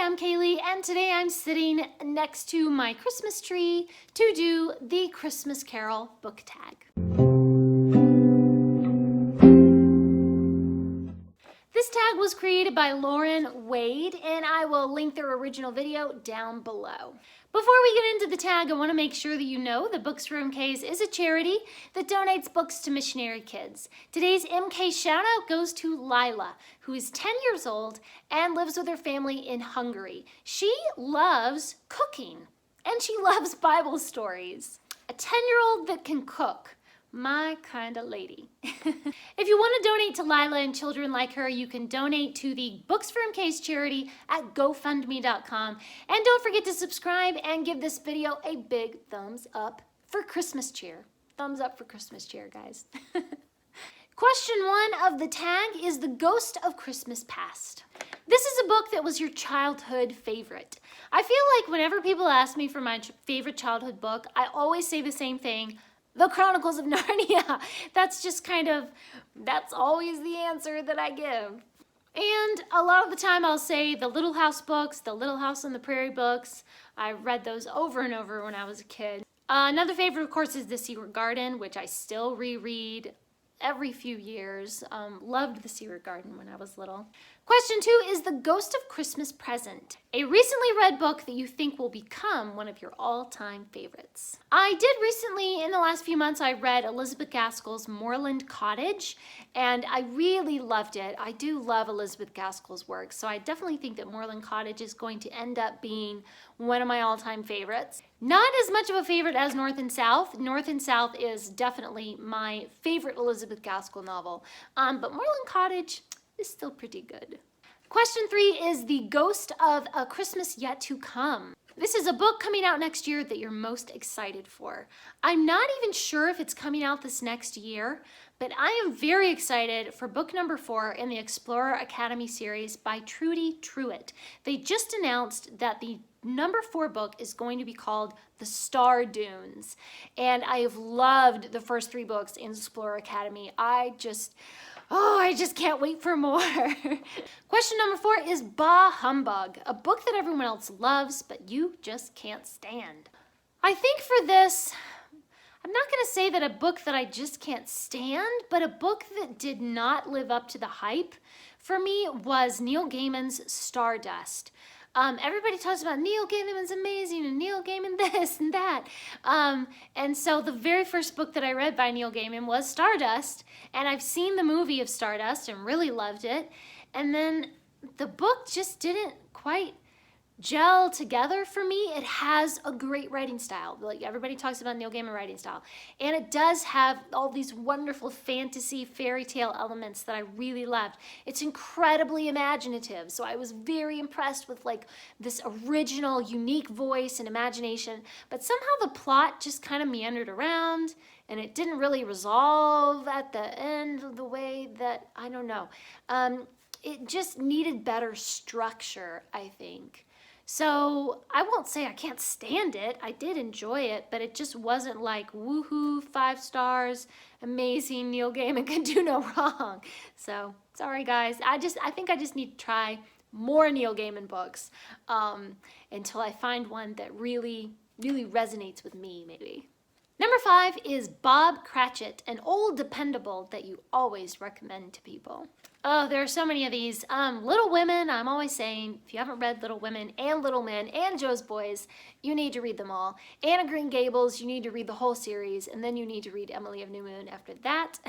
I'm Kaylee, and today I'm sitting next to my Christmas tree to do the Christmas Carol book tag. This tag was created by Lauren Wade, and I will link their original video down below. Before we get into the tag, I want to make sure that you know that Books for MKs is a charity that donates books to missionary kids. Today's MK shout out goes to Lila, who is 10 years old and lives with her family in Hungary. She loves cooking and she loves Bible stories. A 10-year-old that can cook. My kind of lady. If you want to donate to Lila and children like her, you can donate to the Books for MKs charity at GoFundMe.com. And don't forget to subscribe and give this video a big thumbs up for Christmas cheer. Thumbs up for Christmas cheer, guys. Question 1 of the tag is The Ghost of Christmas Past. This is a book that was your childhood favorite. I feel like whenever people ask me for my favorite childhood book, I always say the same thing. The Chronicles of Narnia. That's always the answer that I give. And a lot of the time I'll say the Little House books, the Little House on the Prairie books. I read those over and over when I was a kid. Another favorite, of course, is The Secret Garden, which I still reread every few years. Loved The Secret Garden when I was little. Question 2 is The Ghost of Christmas Present, a recently read book that you think will become one of your all-time favorites. I did recently, in the last few months, I read Elizabeth Gaskell's Moorland Cottage, and I really loved it. I do love Elizabeth Gaskell's work, so I definitely think that Moorland Cottage is going to end up being one of my all-time favorites. Not as much of a favorite as North and South. North and South is definitely my favorite Elizabeth Gaskell novel, but Moorland Cottage is still pretty good. Question 3 is The Ghost of a Christmas Yet to Come. This is a book coming out next year that you're most excited for. I'm not even sure if it's coming out this next year, but I am very excited for book number 4 in the Explorer Academy series by Trudy Truitt. They just announced that the number 4 book is going to be called The Star Dunes, and I have loved the first 3 books in Explorer Academy. I just can't wait for more. Question number 4 is Bah Humbug, a book that everyone else loves, but you just can't stand. I think for this, I'm not going to say that a book that I just can't stand, but a book that did not live up to the hype for me was Neil Gaiman's Stardust. Everybody talks about Neil Gaiman's amazing and Neil Gaiman this and that. And so the very first book that I read by Neil Gaiman was Stardust, and I've seen the movie of Stardust and really loved it. And then the book just didn't quite gel together for me. It has a great writing style. Like everybody talks about Neil Gaiman writing style. And it does have all these wonderful fantasy fairy tale elements that I really loved. It's incredibly imaginative. So I was very impressed with like this original, unique voice and imagination. But somehow the plot just kind of meandered around and it didn't really resolve at the end the way that, I don't know. It just needed better structure, I think. So I won't say I can't stand it. I did enjoy it, but it just wasn't like woohoo, 5 stars, amazing, Neil Gaiman can do no wrong. So sorry guys, I think I just need to try more Neil Gaiman books until I find one that really, really resonates with me maybe. Number 5 is Bob Cratchit, an old dependable that you always recommend to people. Oh, there are so many of these. Little Women, I'm always saying, if you haven't read Little Women and Little Men and Joe's Boys, you need to read them all. Anne of Green Gables, you need to read the whole series, and then you need to read Emily of New Moon after that.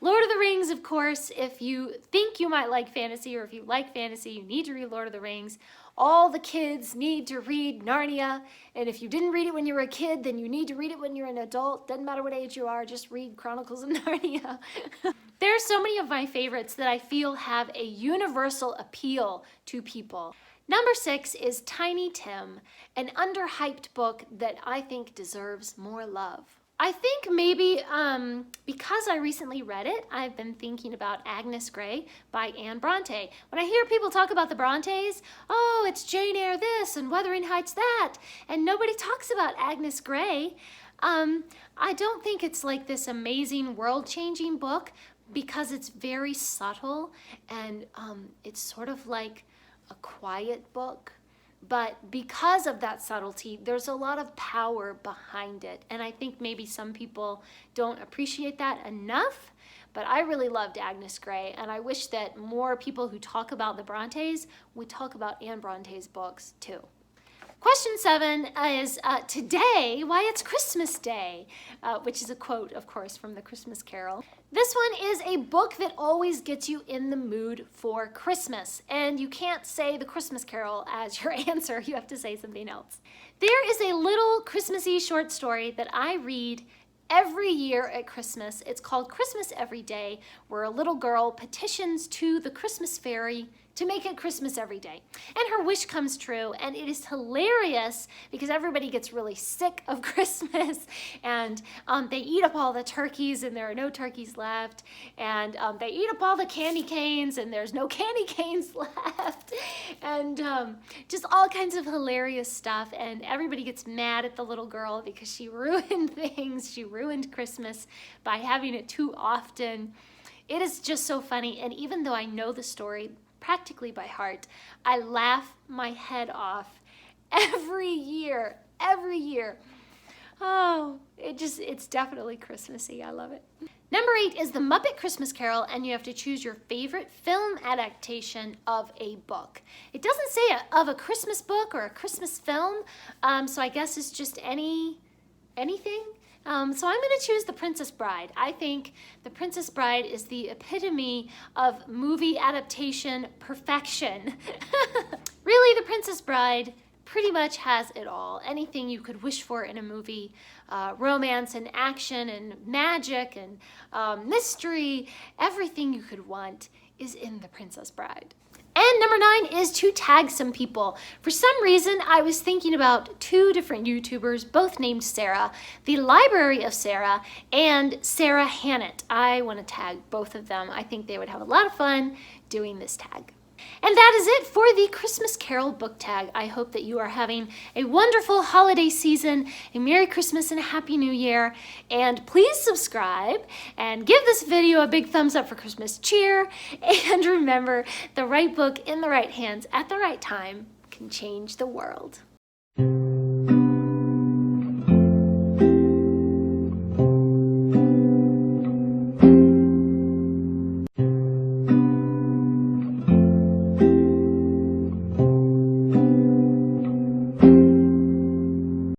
Lord of the Rings, of course, if you think you might like fantasy, or if you like fantasy, you need to read Lord of the Rings. All the kids need to read Narnia, and if you didn't read it when you were a kid, then you need to read it when you're an adult. Doesn't matter what age you are, just read Chronicles of Narnia. There are so many of my favorites that I feel have a universal appeal to people. Number 6 is Tiny Tim, an underhyped book that I think deserves more love. I think maybe because I recently read it, I've been thinking about Agnes Grey by Anne Bronte. When I hear people talk about the Brontes, oh, it's Jane Eyre this and Wuthering Heights that, and nobody talks about Agnes Grey. I don't think it's like this amazing world-changing book because it's very subtle and it's sort of like a quiet book, but because of that subtlety, there's a lot of power behind it. And I think maybe some people don't appreciate that enough, but I really loved Agnes Grey, and I wish that more people who talk about the Brontes would talk about Anne Bronte's books too. Question 7 is today, why it's Christmas Day, which is a quote, of course, from the Christmas Carol. This one is a book that always gets you in the mood for Christmas, and you can't say the Christmas Carol as your answer. You have to say something else. There is a little Christmassy short story that I read every year at Christmas. It's called Christmas Every Day, where a little girl petitions to the Christmas fairy to make it Christmas every day. And her wish comes true, and it is hilarious because everybody gets really sick of Christmas, and they eat up all the turkeys and there are no turkeys left, and they eat up all the candy canes and there's no candy canes left, and just all kinds of hilarious stuff, and everybody gets mad at the little girl because she ruined things. She ruined Christmas by having it too often. It is just so funny, and even though I know the story practically by heart, I laugh my head off every year. Oh, it's definitely Christmassy. I love it. Number 8 is the Muppet Christmas Carol, and you have to choose your favorite film adaptation of a book. It doesn't say of a Christmas book or a Christmas film, so I guess it's just anything. So I'm going to choose The Princess Bride. I think The Princess Bride is the epitome of movie adaptation perfection. Really, The Princess Bride pretty much has it all. Anything you could wish for in a movie, romance and action and magic and mystery, everything you could want is in The Princess Bride. And number 9 is to tag some people. For some reason, I was thinking about 2 different YouTubers, both named Sarah, the Library of Sarah and Sarah Hannett. I want to tag both of them. I think they would have a lot of fun doing this tag. And that is it for the Christmas Carol book tag. I hope that you are having a wonderful holiday season, a Merry Christmas and a Happy New Year. And please subscribe and give this video a big thumbs up for Christmas cheer. And remember, the right book in the right hands at the right time can change the world.